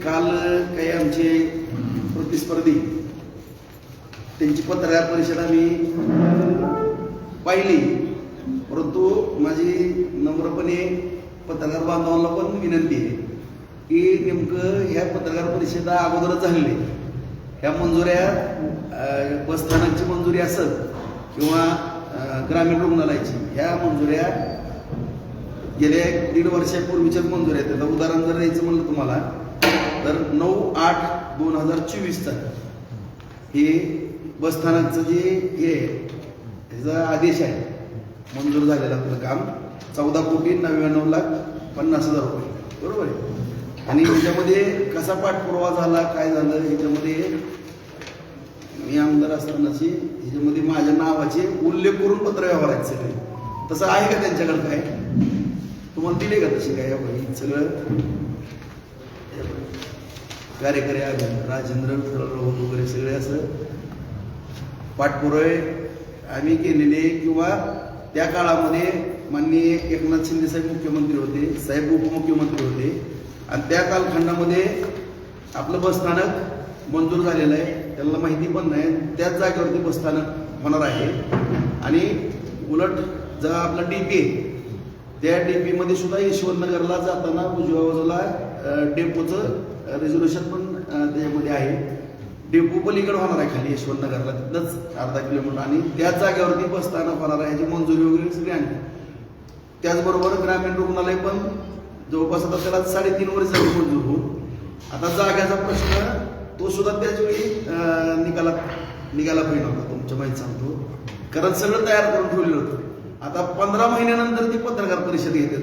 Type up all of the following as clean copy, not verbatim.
काल काही आमचे प्रतिस्पर्धी त्यांची पत्रकार परिषद आम्ही पाहिली, परंतु माझी नम्रपणे पत्रकार बांधवांना पण विनंती आहे की नेमकं ह्या पत्रकार परिषदा अगोदरच झालेली, ह्या मंजुऱ्या बसस्थानकची मंजुरी असत किंवा ग्रामीण रुग्णालयाची ह्या मंजुऱ्या गेल्या 1.5 वर्षापूर्वीच्याच मंजुऱ्या आहेत. त्याचं उदाहरण जर द्यायचं म्हणलं तुम्हाला तर 9/8/2024 हे बसस्थानकचं जे हे ह्याचा आदेश आहे मंजूर झालेलं आपलं काम 14,99,50,000 रुपये, बरोबर आहे. आणि ह्याच्यामध्ये कसा पाठपुरावा झाला, काय झालं, ह्याच्यामध्ये मी आमदार असतानाची ह्याच्यामध्ये माझ्या नावाचे उल्लेख करून पत्र व्यवहार आहेत सगळे. तसं आहे का त्यांच्याकडे? काय तुम्हाला दिले का तसे काय? सगळं कार्यकारी राजेंद्र वगैरे सगळे असं पाठपुरावे आम्ही केलेले, किंवा त्या काळामध्ये माननीय एकनाथ शिंदे साहेब मुख्यमंत्री होते, साहेब उपमुख्यमंत्री होते, आणि त्या कालखंडामध्ये आपलं बसस्थानक मंजूर झालेलं आहे, त्यांना माहिती पण नाही. त्याच जागेवरती बसस्थानक होणार आहे. आणि उलट जर आपला डीपी आहे त्या डीपी मध्ये सुद्धा यशवंतनगरला जाताना उजव्या बाजूला डेपोचं रिझर्वेशन पण त्याच्यामध्ये आहे. डेपो पलीकडे होणार आहे खाली यशवंतनगरला, तिथंच अर्धा किलोमीटर, आणि त्याच जागेवरती बसस्थानक होणार आहे. याची मंजुरी वगैरे सगळी आणली. त्याचबरोबर ग्रामीण रुग्णालय पण जवळपास आता त्याला 3.5 वर्ष झाली मंजूर होऊन. आता जाग्याचा प्रश्न तो सुद्धा त्याच वेळी निघाला पाहिजे होता. तुमच्या माहिती सांगतो, कारण सगळं तयार करून ठेवलेलं होतं. आता 15 महिन्यानंतर ती पत्रकार परिषद घेतात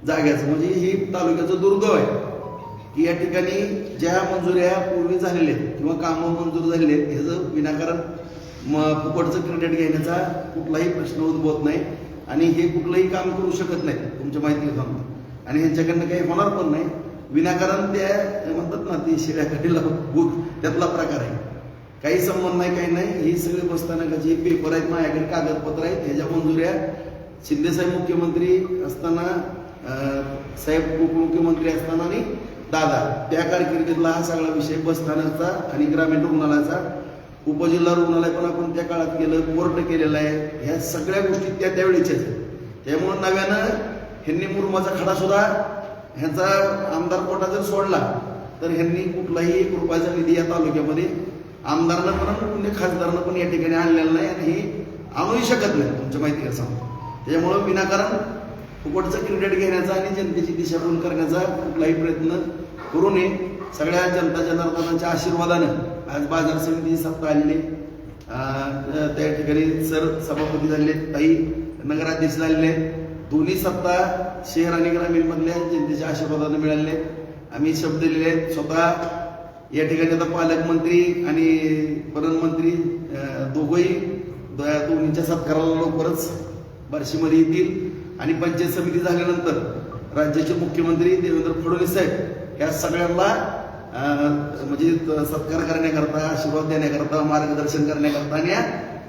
जाग्याचं. म्हणजे ही तालुक्याचं दुर्दैव आहे की या ठिकाणी ज्या मंजुऱ्या पूर्वी झालेल्या आहेत किंवा कामं मंजूर झालेले आहेत ह्याचं विनाकारण फुकटचं क्रेडिट घेण्याचा कुठलाही प्रश्न उद्भवत नाही, आणि हे कुठलंही काम करू शकत नाही तुमच्या माहिती सांगतो. आणि ह्यांच्याकडनं काही होणार पण नाही. विनाकारण त्या म्हणतात ना ती शिड्याकडीला भूत, त्यातला प्रकार आहे. काही संबंध नाही, काही नाही. ही सगळी बसस्थानकाची पेपर आहेत, माझ्याकडे कागदपत्र आहेत. ह्याच्या मंजुऱ्या शिंदेसाहेब मुख्यमंत्री असताना, साहेब उपमुख्यमंत्री असताना आणि दादा त्या कारकिर्दीतला हा सगळा विषय बसस्थानकचा आणि ग्रामीण रुग्णालयाचा. उपजिल्हा रुग्णालय पण आपण त्या काळात केलं, कोर्ट केलेलं आहे. ह्या सगळ्या गोष्टी त्यावेळीच्याच आहेत. त्यामुळे नव्यानं ह्यांनी मुरुमाचा खडा सुद्धा ह्यांचा आमदार कोटा जर सोडला तर ह्यांनी कुठलाही 1 रुपयाचा निधी या तालुक्यामध्ये आमदारांना पण खासदारांना पण या ठिकाणी आणलेलं नाही, आणि हे आणूही शकत नाही तुमच्या माहिती का सांगतो. त्याच्यामुळं विनाकारण फुकटचं क्रेडिट घेण्याचा आणि जनतेची दिशाभूल करण्याचा कुठलाही प्रयत्न करू नये. सगळ्या जनता जनार्दनाच्या आशीर्वादानं आज बाजार समितीची सत्ता आलेली, त्या ठिकाणी सर सभापती झालेले, ताई नगराध्यक्ष झालेले. दोन्ही सत्ता शहर आणि ग्रामीण मधल्या जनतेच्या आशीर्वादानं मिळालेले. आम्ही शब्द दिलेले आहेत. स्वतः या ठिकाणी आता पालकमंत्री आणि प्रधानमंत्री दोन्हीच्या सत्काराला लवकरच बार्शीमध्ये येतील. आणि पंचायत समिती झाल्यानंतर राज्याचे मुख्यमंत्री देवेंद्र फडणवीस साहेब या सगळ्यांना म्हणजे सत्कार करण्याकरता, आशीर्वाद देण्याकरता, मार्गदर्शन करण्याकरता आणि या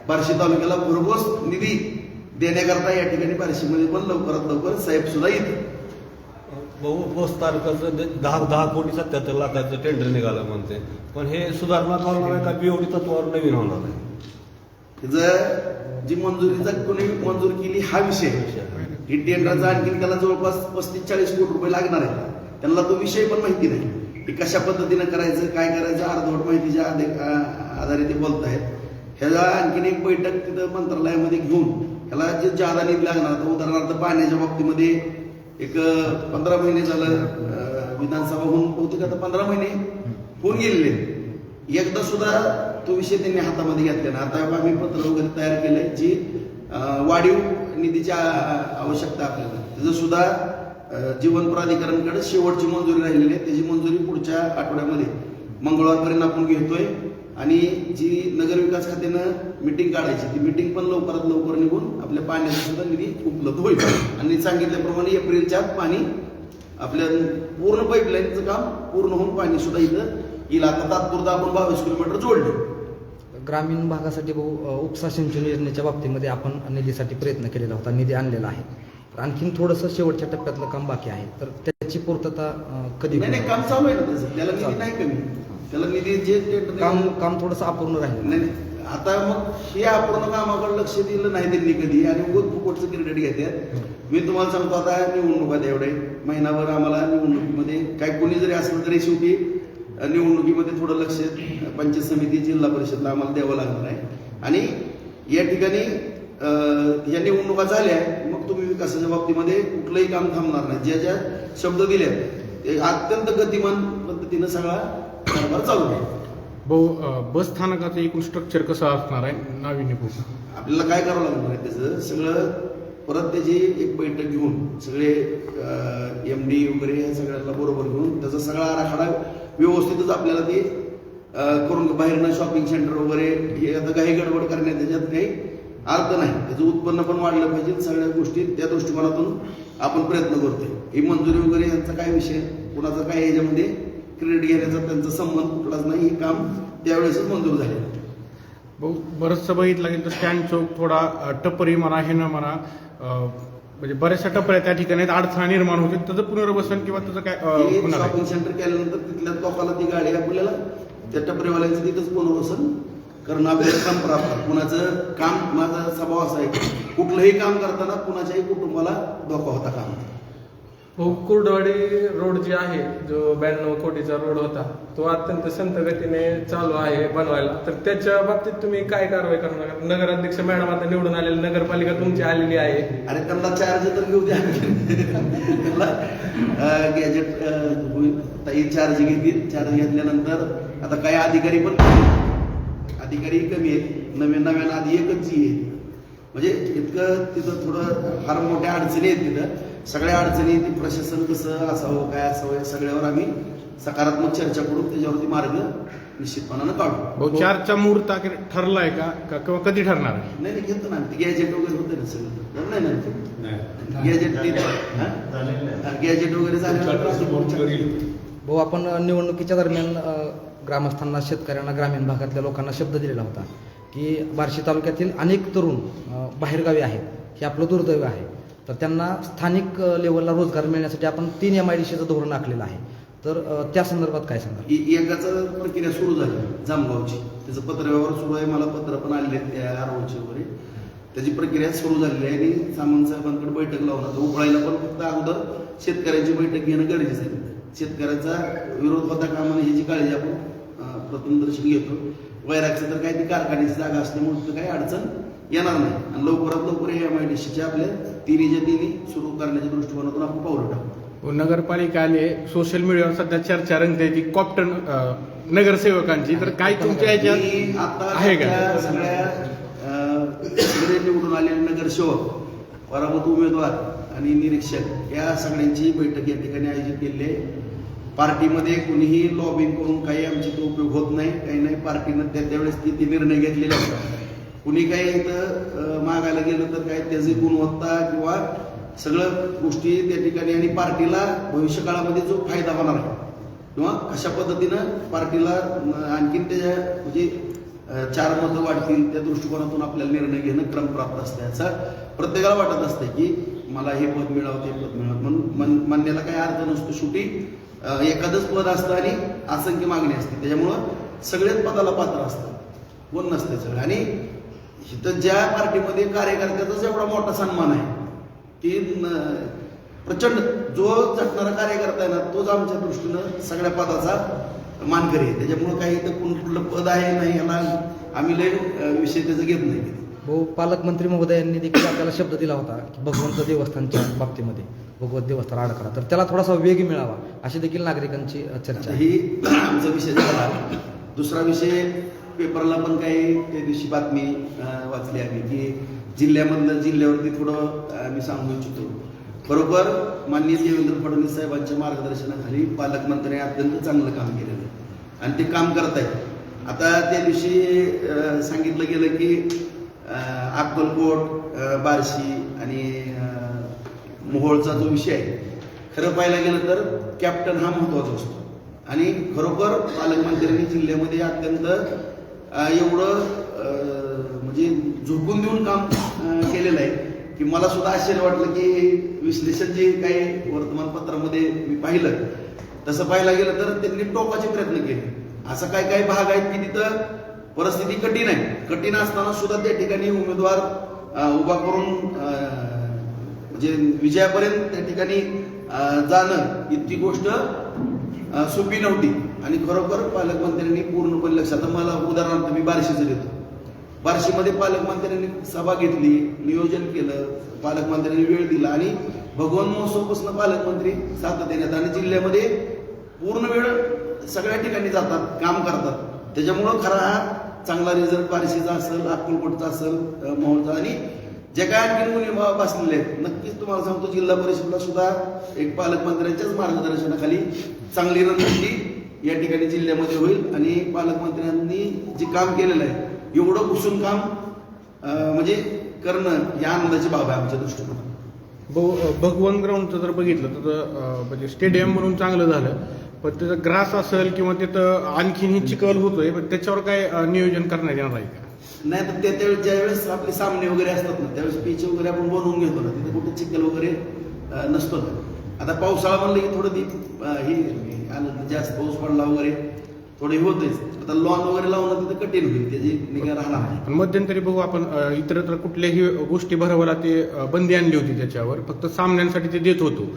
बार्शी तालुक्याला भरघोस निधी देण्याकरता या ठिकाणी बार्शीमध्ये पण लवकरात लवकर साहेब सुद्धा येतील. बस तालुक्याचं 10 कोटी 77 लाखाचं टेंडर निघालं म्हणते, पण हे सुधारणा करणार आहे का बीओडी तत्वावर नवीन होणार आहे? त्याचं जी मंजुरीचा कोणी मंजूर केली हा विषय, ही टेंडरचा आणखी त्याला जवळपास 35-40 कोटी रुपये लागणार आहे. त्यांना तो विषय पण माहिती नाही की कशा पद्धतीनं करायचं, काय करायचं. अर्धवट माहितीच्या आधारे ते बोलत आहेत. ह्याला आणखीन एक बैठक तिथं मंत्रालयामध्ये घेऊन ह्याला जे जादा निधी लागणार, तर उदाहरणार्थ पाण्याच्या बाबतीमध्ये एक 15 महिने झालं विधानसभा होऊन, बहुतेक आता 15 महिने होऊन गेलेले. एकदा सुद्धा तो विषय त्यांनी हातामध्ये घेतला ना. आता आम्ही पत्र वगैरे तयार केलंय, जी वाढीव निधीची आवश्यकता आपल्याला, त्याचं सुद्धा जीवन प्राधिकरणकडे शेवटची मंजुरी राहिलेली आहे. त्याची मंजुरी पुढच्या आठवड्यामध्ये मंगळवारपर्यंत आपण घेतोय. आणि जी नगरविकास खात्यानं मिटिंग काढायची, ती मिटिंग पण लवकरात लवकर निघून आपल्या पाण्याचा सुद्धा निधी उपलब्ध होईल. आणि सांगितल्याप्रमाणे एप्रिलच्या आत पाणी आपल्या पूर्ण पाईपलाईनचं काम पूर्ण होऊन पाणी सुद्धा इथं येईल. आता तात्पुरता आपण 22 किलोमीटर जोडले. ग्रामीण भागासाठी उपसा सिंचन योजनेच्या बाबतीमध्ये आपण निधीसाठी प्रयत्न केलेला होता, निधी आणलेला आहे. तर आणखीन थोडंसं शेवटच्या टप्प्यातलं काम बाकी आहे, तर त्याची पूर्तता कधी नाही नाही, काम चालू आहे ना त्याचं, त्याला निधी नाही कमी, त्याला निधी जे काम थोडंसं अपूर्ण राहील. नाही नाही. आता मग हे अपूर्ण कामाकडे लक्ष दिलं नाही त्यांनी कधी आणि उगत फुकटचं क्रेडिट घेतात. मी तुम्हाला सांगतो, आता निवडणुका एवढे महिनाभर आम्हाला निवडणुकीमध्ये काय कोणी जरी असलं तरी शेवटी निवडणुकीमध्ये थोडं लक्ष पंचायत समिती जिल्हा परिषदला आम्हाला द्यावं लागणार आहे. आणि या ठिकाणी या निवडणुका झाल्या मग तुम्ही विकासाच्या बाबतीमध्ये कुठलंही काम थांबणार नाही. ज्या ज्या शब्द दिले ते अत्यंत गतिमान पद्धतीनं सगळा कारभार चालू आहे. बस स्थानकाचं एकूण स्ट्रक्चर कसं असणार आहे नाविन्यपूर्ण? आपल्याला काय करावं लागणार आहे त्याचं सगळं परत त्याची एक बैठक घेऊन सगळे MD वगैरे या सगळ्यांना बरोबर घेऊन त्याचा सगळा आराखडा व्यवस्थितच आपल्याला ते करून बाहेरनं शॉपिंग सेंटर वगैरे हे आता काही गडबड करण्यात त्याच्यात काही अर्थ नाही. त्याचं उत्पन्न पण वाढलं पाहिजे. सगळ्या गोष्टी त्या दृष्टिकोनातून आपण प्रयत्न करतोय. ही मंजुरी वगैरे यांचा काय विषय, कुणाचा काय याच्यामध्ये क्रेडिट घेण्याचा त्यांचा संबंध कुठलाच नाही. हे काम त्यावेळेसच मंजूर झाले. बरंचसं बघितलं की स्टँड चौक थोडा टपरी म्हणा हे न म्हणा म्हणजे बऱ्याचशा टपऱ्या त्या ठिकाणी अडथळा निर्माण होते. त्याचं पुनर्वसन किंवा त्याचं काय होणार आहे? शॉपिंग सेंटर केल्यानंतर तिथल्या लोकांना ती गाडी आपल्याला त्या टपरीवाल्यांचं तिथंच पुनर्वसन करणं आपल्याला काम प्राप्त. कुणाचं काम, माझा स्वभाव असा आहे की कुठलंही काम करताना कुणाच्याही कुटुंबाला धोका होता काम. कुर्डवाडी रोड जे आहे, जो 92 कोटीचा रोड होता, तो अत्यंत संत गतीने चालू आहे बनवायला. तर त्याच्या बाबतीत तुम्ही काय कारवाई करणार? नगराध्यक्ष मॅडम आता निवडून आलेली, नगरपालिका तुमची आलेली आहे. अरे त्यांना चार्ज तर घेऊ द्या. त्यांना गॅजेट होईल, चार्ज घेतील. चार्ज घेतल्यानंतर आता काही अधिकारी पण अधिकारी कमी आहेत. नव्यानं आधी एकच जी आहे. म्हणजे इतकं तिथं थोडं फार मोठ्या अडचणी आहेत. तिथं सगळ्या अडचणी ती प्रशासन कसं असावं काय असावं या सगळ्यावर आम्ही सकारात्मक चर्चा करून त्याच्यावरती मार्ग निश्चितपणानं काढू. चारचा मुहूर्त ठरलाय का किंवा कधी ठरणार? नाही घेतो ना, गॅजेट वगैरे होते ना सगळं. नाही ना गॅजेट वगैरे झालं. भाऊ, आपण निवडणुकीच्या दरम्यान ग्रामस्थांना, शेतकऱ्यांना, ग्रामीण भागातल्या लोकांना शब्द दिलेला होता की बार्शी तालुक्यातील अनेक तरुण बाहेरगावी आहेत, हे आपलं दुर्दैव आहे. तर त्यांना स्थानिक लेवलला रोजगार मिळण्यासाठी आपण 3 MIDCचं धोरण आखलेलं आहे. तर त्या संदर्भात काय सांगा? एकाचं प्रक्रिया सुरू झाली जामगावची, त्याचं पत्रव्यवहार सुरू आहे. मला पत्र पण आलेले आहेत त्या आरओची वगैरे. त्याची प्रक्रिया सुरू झालेली आहे आणि सामंत साहेबांकडे बैठक लावून आता उकळायला पण फक्त अगोदर शेतकऱ्यांची बैठक घेणं गरजेचं आहे. शेतकऱ्याचा विरोध होता कामा नये ह्याची काळजी आपण प्रथमदर्शी घेतो. वैरागचं तर काय ती कारखान्याची जागा असल्यामुळे तर काही अडचण येणार नाही. आणि लवकरात लवकर MIDCच्या आपल्या तिन्ही सुरू करण्याच्या दृष्टिकोनातून आपण पावलं टाकू. नगरपालिका आली, सोशल मीडियावर सध्या चर्चा रंगते ती कॉप्टन नगरसेवकांची. तर काय तुमच्या याच्यात आहे का? सगळ्या निवडून आलेले नगरसेवक, पराभूत उमेदवार आणि निरीक्षक या सगळ्यांची बैठक या ठिकाणी आयोजित केली आहे. पार्टीमध्ये कुणीही लॉबिंग करून काही आमची तो उपयोग होत नाही, काही नाही. पार्टीनं त्यावेळेस ती निर्णय घेतलेले असतात. कुणी काही इथं मागायला गेलं तर काय त्याची गुणवत्ता किंवा सगळं गोष्टी त्या ठिकाणी आणि पार्टीला भविष्यकाळामध्ये जो फायदा होणार आहे किंवा अशा पद्धतीनं पार्टीला आणखीन त्याच्या म्हणजे 4 मतं वाढतील त्या दृष्टिकोनातून आपल्याला निर्णय घेणं क्रमप्राप्त असतं. असं प्रत्येकाला वाटत असतं की मला हे पद मिळावं ते पद मिळावं, म्हणून म्हणण्याला काही अर्थ नसतो. शेवटी एखादंच पद असतं आणि असंख्य मागणी असते. त्याच्यामुळं सगळेच पदाला पात्र असतात, कोण नसते सगळं. आणि इथं ज्या पार्टीमध्ये कार्यकर्त्याचाच एवढा मोठा सन्मान आहे की प्रचंड जो झटणारा कार्यकर्ता आहे ना तोच आमच्या दृष्टीनं सगळ्या पदाचा मानकरी आहे. त्याच्यामुळं काही इथं कुठलं पद आहे नाही याला आम्ही लय विषय त्याचं घेत नाही. भाऊ, पालकमंत्री महोदयांनी देखील आपल्याला शब्द दिला होता की भगवंत देवस्थानच्या बाबतीमध्ये भगवत देवस्थान आडकरा, तर त्याला थोडासा वेग मिळावा अशी देखील नागरिकांची चर्चा. ही आमचा विषय झाला. दुसरा विषय, पेपरला पण काही त्या दिवशी बातमी वाचली आम्ही की जिल्ह्यावरती थोडं आम्ही सांगू इच्छितो. बरोबर माननीय देवेंद्र फडणवीस साहेबांच्या मार्गदर्शनाखाली पालकमंत्र्यांनी अत्यंत चांगलं काम केलेलं आहे आणि ते काम करत आहेत. आता त्या दिवशी सांगितलं गेलं की अक्कलकोट, बार्शी आणि मोहोळचा जो विषय आहे, खरं पाहायला गेलं तर कॅप्टन हा महत्त्वाचा असतो. आणि खरोखर पालकमंत्र्यांनी जिल्ह्यामध्ये अत्यंत एवढं म्हणजे झोकून देऊन काम केलेलं आहे की मला सुद्धा आश्चर्य वाटलं की विश्लेषण जे काही वर्तमानपत्रामध्ये मी पाहिलं तसं पाहायला गेलं तर त्यांनी टोकाचे प्रयत्न केले. असं काही भाग आहेत की तिथं परिस्थिती कठीण आहे. कठीण असताना सुद्धा त्या ठिकाणी उमेदवार उभा करून म्हणजे विजयापर्यंत त्या ठिकाणी जाणं इतकी गोष्ट सोपी नव्हती. आणि खरोखर पालकमंत्र्यांनी पूर्णपणे लक्षात, मला उदाहरणार्थ मी बार्शीचं देतो. बार्शीमध्ये पालकमंत्र्यांनी सभा घेतली, नियोजन केलं, पालकमंत्र्यांनी वेळ दिला आणि भगवान महोत्सवपासून पालकमंत्री सातत्याने आणि जिल्ह्यामध्ये पूर्ण वेळ सगळ्या ठिकाणी जातात, काम करतात. त्याच्यामुळं खरा हा चांगला रिझल्ट बार्शीचा असेल, अक्कलकोटचा असेल, मोहोळचा आणि जे काय आणखी मुली बसलेले आहेत. नक्कीच तुम्हाला सांगतो जिल्हा परिषदला सुद्धा एक पालकमंत्र्यांच्याच मार्गदर्शनाखाली चांगली रणनीती या ठिकाणी जिल्ह्यामध्ये होईल. आणि पालकमंत्र्यांनी जे काम केलेलं आहे एवढं घुसून काम म्हणजे करणं या आनंदाची बाब आहे आमच्या दृष्टीने. भगवान ग्राउंडचं जर बघितलं तर म्हणजे स्टेडियम म्हणून चांगलं झालं, पण त्याचं ग्रास असेल किंवा तिथं आणखीनही चिखल होतोय, पण त्याच्यावर काय नियोजन करण्यात येणार आहे का? नाही तर त्यावेळेस ज्यावेळेस आपले सामने वगैरे असतात ना त्यावेळेस पिच वगैरे आपण बनवून घेतो ना, तिथे कुठे चिखल वगैरे नसतो ना. आता पावसाळा म्हणलं की थोडं ही आलं जास्त पाऊस पडला वगैरे थोडे होतेच. आता लॉन वगैरे लावणं तिथे कठीण होईल, त्याची निगा राहणार नाही. पण मध्यंतरी बघू आपण इतरत्र कुठल्याही गोष्टी भरवायला ते बंदी आणली होती त्याच्यावर, फक्त सामन्यांसाठी ते देत होतो.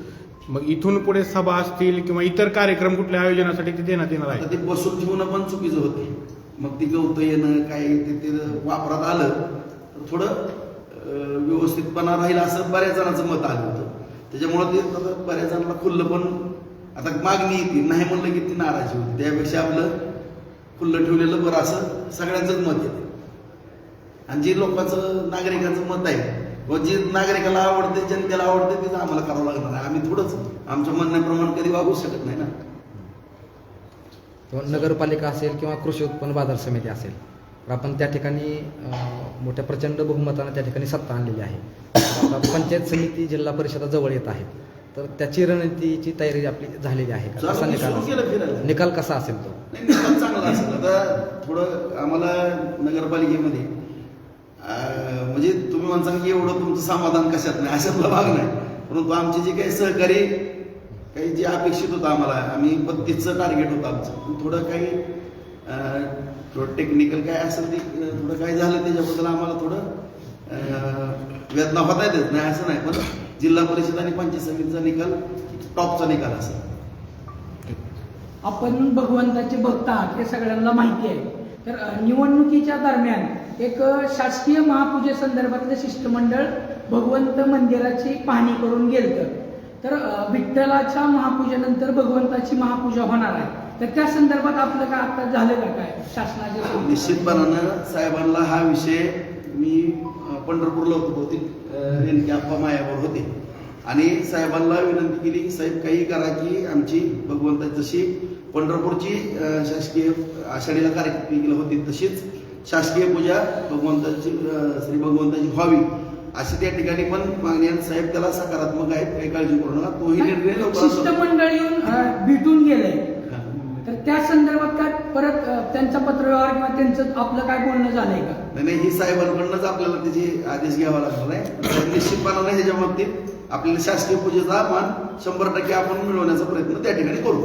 मग इथून पुढे सभा असतील किंवा इतर कार्यक्रम कुठल्या आयोजनासाठी ते देण्यात येणार आहे? आता ते बसून ठेवणं पण चुकीचं होते. मग ती गवतं येणं काय ते वापरात आलं तर थोडं व्यवस्थितपणा राहील असं बऱ्याच जणांचं मत आलं होतं. त्याच्यामुळं ते बऱ्याच जणांना खुल्लं पण आता मागणी येते, नाही म्हणलं की ती नाराजी होती. त्यापेक्षा आपलं खुल्लं ठेवलेलं बरं असं सगळ्यांचंच मत येते. आणि जे लोकांचं नागरिकांचं मत आहे व जे नागरिकाला आवडते, जनतेला आवडते तेच आम्हाला करावं लागणार आहे. आम्ही थोडंच आमच्या म्हणण्याप्रमाणे कधी वागू शकत नाही ना. किंवा नगरपालिका असेल किंवा कृषी उत्पन्न बाजार समिती असेल, तर आपण त्या ठिकाणी मोठ्या प्रचंड बहुमतानं त्या ठिकाणी सत्ता आणलेली आहे. आता पंचायत समिती जिल्हा परिषदा जवळ येत आहेत, तर त्याची रणनीतीची तयारी आपली झालेली आहे का? कसा निकाल कसा असेल तो? नाही, निकाल चांगला असेल. आता थोडं आम्हाला नगरपालिकेमध्ये म्हणजे तुम्ही म्हणता की एवढं तुमचं समाधान कशात नाही अशातला भाग नाही, परंतु आमचे जे काही सहकारी काही जे अपेक्षित होतं आम्हाला, आम्ही 32चं टार्गेट होतं आमचं, थोडं काही थोडं टेक्निकल काय असेल ते थोडं काय झालं त्याच्याबद्दल आम्हाला थोडं वेदना होता येतच नाही असं नाही. पण जिल्हा परिषद आणि पंचायत समितीचा निकाल टॉपचा निकाल असेल. आपण भगवंताचे भक्त आहात हे सगळ्यांना माहिती आहे. तर निवडणुकीच्या दरम्यान एक शासकीय महापूजेसंदर्भातलं शिष्टमंडळ भगवंत मंदिराची पाहणी करून गेलं. तर विठ्ठलाच्या महापूजेनंतर भगवंताची महापूजा होणार आहे, तर त्या संदर्भात आपलं काय आता झालं का काय शासनाच्या? निश्चितपणानं साहेबांना हा विषय मी पंढरपूरला होतो, बहुतेक नेमके आप्पा मायावर होते आणि साहेबांना विनंती केली की साहेब काही करा की आमची भगवंताची जशी पंढरपूरची शासकीय आषाढीला कार्यक्रम होती तशीच शासकीय पूजा भगवंताची श्री भगवंताची व्हावी अशी त्या ठिकाणी पण मागणी. साहेब त्याला सकारात्मक आहेत, काही काळजी करू नका. तोही निर्णय शिष्टमंडळ येऊन भेटून गेलंय, तर त्या संदर्भात काय परत त्यांचा पत्रव्यवहार किंवा त्यांचं आपलं काय बोलणं झालंय का? नाही, ही साहेबांकडूनच आपल्याला त्याचे आदेश घ्यावा लागणार आहे. निश्चितपणाने ह्याच्या बाबतीत आपल्याला शासकीय पूजेचा मान 100% आपण मिळवण्याचा प्रयत्न त्या ठिकाणी करू.